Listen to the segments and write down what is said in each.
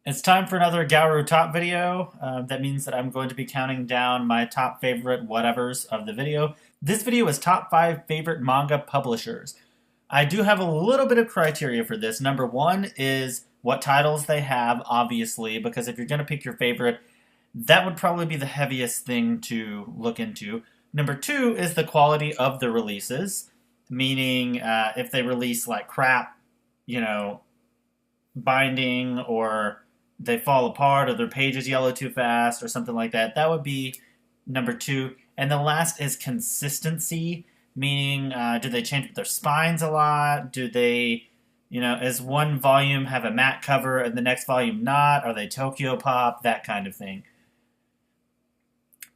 It's time for another Gauru Top video. That means that I'm going to be counting down my top favorite whatevers of the video. This video is top 5 favorite manga publishers. I do have a little bit of criteria for this. Number one is what titles they have, obviously, because if you're going to pick your favorite, that would probably be the heaviest thing to look into. Number two is the quality of the releases, meaning if they release like crap, you know, binding, or they fall apart, or their pages yellow too fast, or something like that. That would be number two. And the last is consistency, meaning do they change their spines a lot? Do they, does one volume have a matte cover and the next volume not? Are they Tokyo Pop? That kind of thing.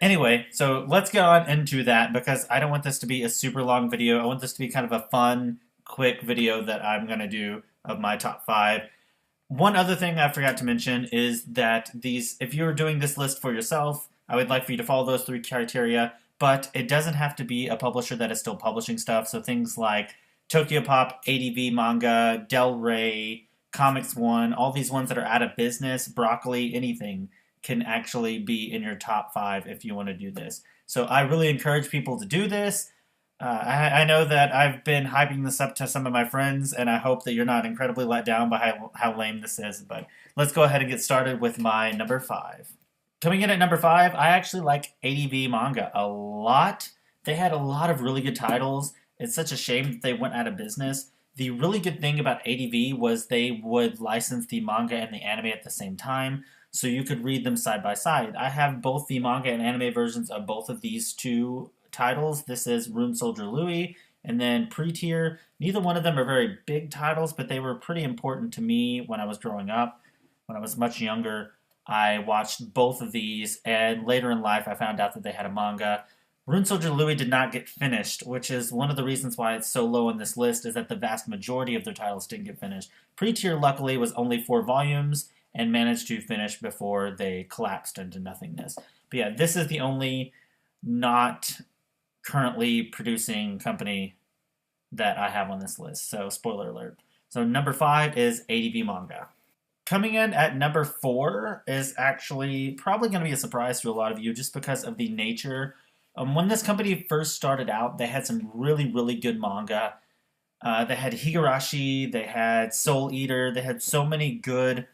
Anyway, so let's get on into that because I don't want this to be a super long video. I want this to be kind of a fun, quick video that I'm going to do of my top 5. One other thing I forgot to mention is that if you're doing this list for yourself, I would like for you to follow those 3 criteria, but it doesn't have to be a publisher that is still publishing stuff. So things like Tokyo Pop, ADV Manga, Del Rey, Comics One, all these ones that are out of business, Broccoli, anything can actually be in your top 5 if you want to do this. So I really encourage people to do this. I know that I've been hyping this up to some of my friends, and I hope that you're not incredibly let down by how lame this is, but let's go ahead and get started with my number 5. Coming in at number 5, I actually like ADV Manga a lot. They had a lot of really good titles. It's such a shame that they went out of business. The really good thing about ADV was they would license the manga and the anime at the same time, so you could read them side by side. I have both the manga and anime versions of both of these two titles. This is Rune Soldier Louis, and then Pre-Tier. Neither one of them are very big titles, but they were pretty important to me when I was growing up. When I was much younger, I watched both of these, and later in life I found out that they had a manga. Rune Soldier Louis did not get finished, which is one of the reasons why it's so low on this list, is that the vast majority of their titles didn't get finished. Pre-Tier, luckily, was only 4 volumes and managed to finish before they collapsed into nothingness. But yeah, this is the only not currently producing company that I have on this list, so spoiler alert. So number 5 is ADV Manga. Coming in at number 4 is actually probably going to be a surprise to a lot of you just because of the nature. When this company first started out, they had some really, really good manga. They had Higurashi, they had Soul Eater, they had so many good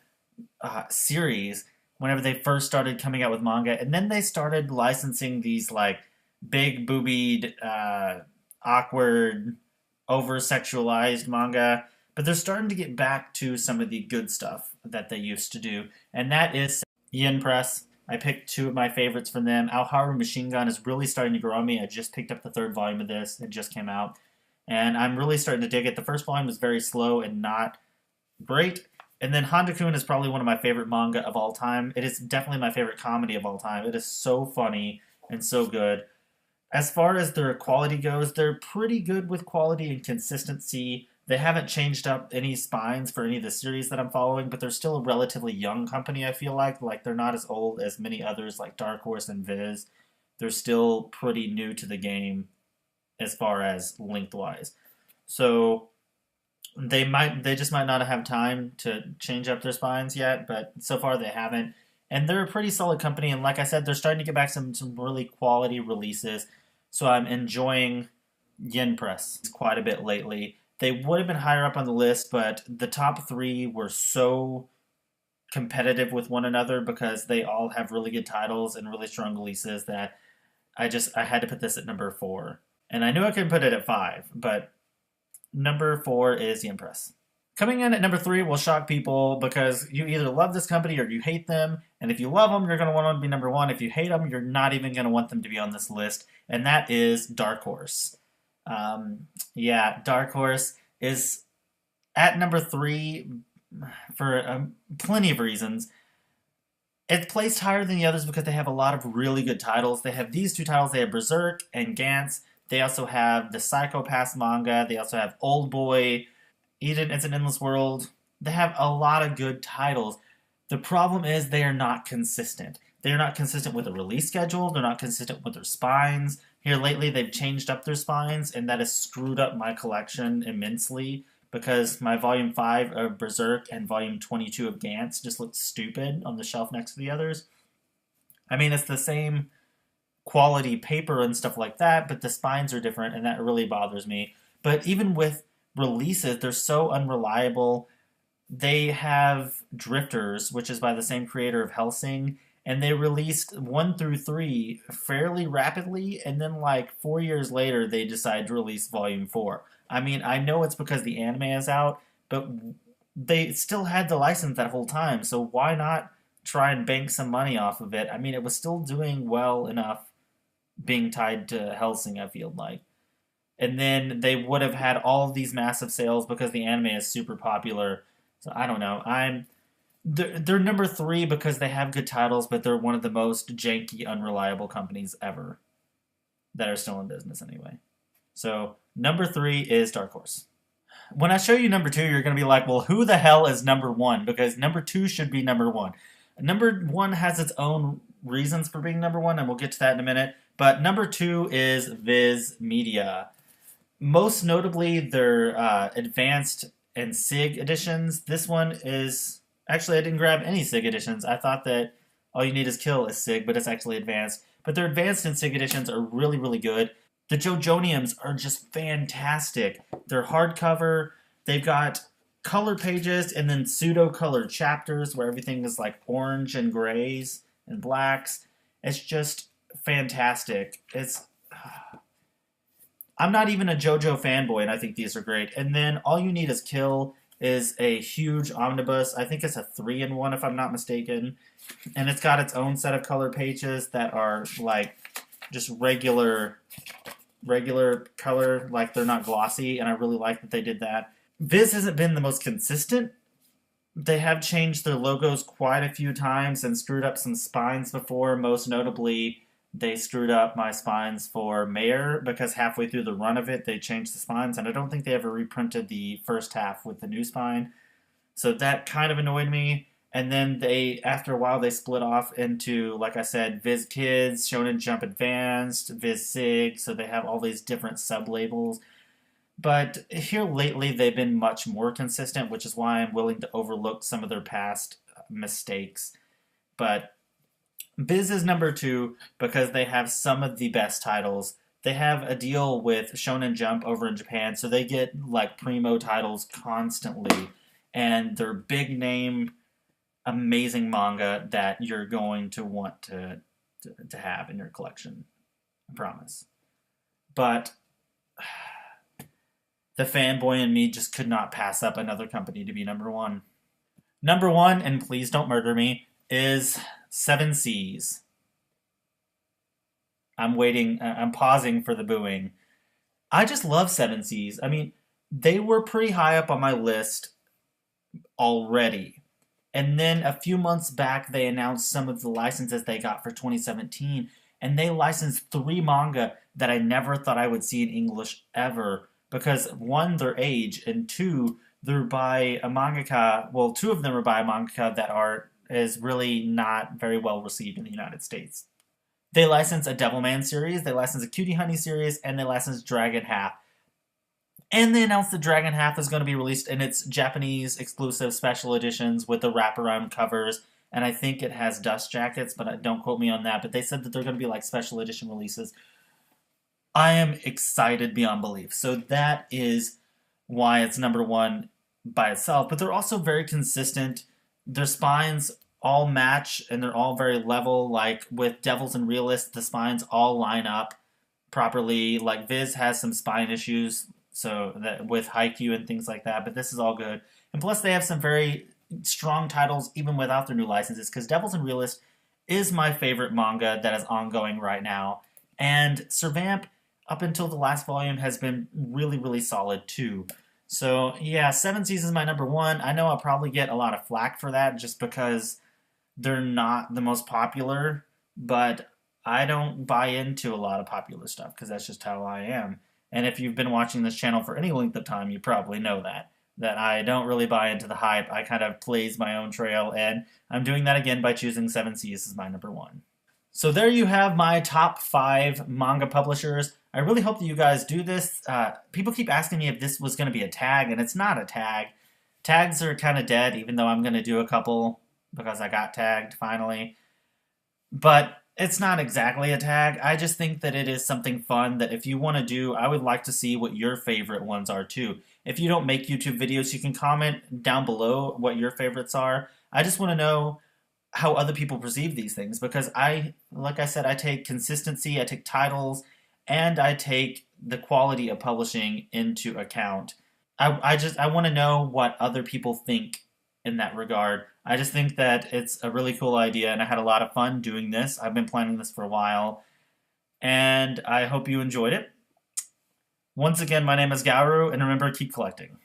series whenever they first started coming out with manga, and then they started licensing these like big boobied, awkward, over-sexualized manga, but they're starting to get back to some of the good stuff that they used to do, and that is Yen Press. I picked 2 of my favorites from them. Alharu Machine Gun is really starting to grow on me. I just picked up the 3rd volume of this. It just came out, and I'm really starting to dig it. The first volume was very slow and not great, and then Honda-kun is probably one of my favorite manga of all time. It is definitely my favorite comedy of all time. It is so funny and so good. As far as their quality goes, they're pretty good with quality and consistency. They haven't changed up any spines for any of the series that I'm following, but they're still a relatively young company, I feel like. Like, they're not as old as many others like Dark Horse and Viz. They're still pretty new to the game as far as lengthwise. So they just might not have time to change up their spines yet, but so far they haven't. And they're a pretty solid company, and like I said, they're starting to get back some really quality releases. So I'm enjoying Yen Press quite a bit lately. They would have been higher up on the list, but the top 3 were so competitive with one another because they all have really good titles and really strong releases that I had to put this at number 4. And I knew I could put it at 5, but number 4 is Yen Press. Coming in at number 3 will shock people because you either love this company or you hate them. And if you love them, you're going to want them to be number 1. If you hate them, you're not even going to want them to be on this list. And that is Dark Horse. Yeah, Dark Horse is at number 3 for plenty of reasons. It's placed higher than the others because they have a lot of really good titles. They have these 2 titles. They have Berserk and Gantz. They also have the Psycho-Pass manga. They also have Old Boy, Eden, It's an Endless World. They have a lot of good titles. The problem is they are not consistent. They're not consistent with the release schedule. They're not consistent with their spines. Here lately, they've changed up their spines, and that has screwed up my collection immensely because my volume 5 of Berserk and volume 22 of Gantz just look stupid on the shelf next to the others. I mean, it's the same quality paper and stuff like that, but the spines are different, and that really bothers me. But even with releases, they're so unreliable. They have Drifters, which is by the same creator of Hellsing, and they released 1 through 3 fairly rapidly, and then like 4 years later, they decide to release Volume 4. I mean, I know it's because the anime is out, but they still had the license that whole time, so why not try and bank some money off of it? I mean, it was still doing well enough being tied to Hellsing, I feel like. And then they would have had all of these massive sales because the anime is super popular. So I don't know. They're number 3 because they have good titles, but they're one of the most janky, unreliable companies ever that are still in business anyway. So number 3 is Dark Horse. When I show you number 2, you're going to be like, well, who the hell is number 1? Because number 2 should be number 1. Number 1 has its own reasons for being number 1, and we'll get to that in a minute. But number 2 is Viz Media. Most notably, their advanced and SIG editions. This one is... Actually, I didn't grab any SIG editions. I thought that all you need is kill is SIG, but it's actually advanced. But their advanced and SIG editions are really, really good. The JoJoniums are just fantastic. They're hardcover. They've got color pages and then pseudo-colored chapters where everything is like orange and grays and blacks. It's just fantastic. I'm not even a JoJo fanboy, and I think these are great. And then All You Need Is Kill is a huge omnibus. I think it's a 3-in-1 if I'm not mistaken. And it's got its own set of color pages that are like just regular color, like they're not glossy, and I really like that they did that. Viz hasn't been the most consistent. They have changed their logos quite a few times and screwed up some spines before. Most notably, they screwed up my spines for Mayor because halfway through the run of it, they changed the spines, and I don't think they ever reprinted the first half with the new spine. So that kind of annoyed me. And then after a while, they split off into, like I said, Viz Kids, Shonen Jump Advanced, Viz Sig, so they have all these different sub-labels. But here lately, they've been much more consistent, which is why I'm willing to overlook some of their past mistakes. But Viz is number 2 because they have some of the best titles. They have a deal with Shonen Jump over in Japan, so they get like primo titles constantly. And they're big name, amazing manga that you're going to want to have in your collection. I promise. But the fanboy in me just could not pass up another company to be number 1. Number 1, and please don't murder me, is 7 Seas. I'm waiting, I'm pausing for the booing. I just love 7 Seas. I mean, they were pretty high up on my list already. And then a few months back, they announced some of the licenses they got for 2017. And they licensed 3 manga that I never thought I would see in English ever. Because 1, their age, and 2, they're by a mangaka. Well, 2 of them are by a mangaka that is really not very well received in the United States. They license a Devilman series, they license a Cutie Honey series, and they license Dragon Half. And they announced that Dragon Half is going to be released in its Japanese exclusive special editions with the wraparound covers. And I think it has dust jackets, but don't quote me on that. But they said that they're going to be like special edition releases. I am excited beyond belief. So that is why it's number 1 by itself. But they're also very consistent. Their spines all match, and they're all very level. Like with Devils and Realists, the spines all line up properly. Like Viz has some spine issues, so that with Haikyuu and things like that, but this is all good. And plus, they have some very strong titles even without their new licenses, because Devils and Realists is my favorite manga that is ongoing right now. And Servamp, up until the last volume, has been really, really solid too. So yeah, 7 Seas is my number 1. I know I'll probably get a lot of flack for that just because they're not the most popular, but I don't buy into a lot of popular stuff because that's just how I am. And if you've been watching this channel for any length of time, you probably know that I don't really buy into the hype. I kind of blaze my own trail, and I'm doing that again by choosing 7 Seas as my number 1. So there you have my top 5 manga publishers. I really hope that you guys do this. People keep asking me if this was going to be a tag, and it's not a tag. Tags are kind of dead, even though I'm going to do a couple because I got tagged finally. But it's not exactly a tag. I just think that it is something fun that if you want to do, I would like to see what your favorite ones are too. If you don't make YouTube videos, you can comment down below what your favorites are. I just want to know how other people perceive these things because like I said, I take consistency, I take titles, and I take the quality of publishing into account. I want to know what other people think in that regard. I just think that it's a really cool idea, and I had a lot of fun doing this. I've been planning this for a while, and I hope you enjoyed it. Once again, my name is Gauru, and remember, keep collecting.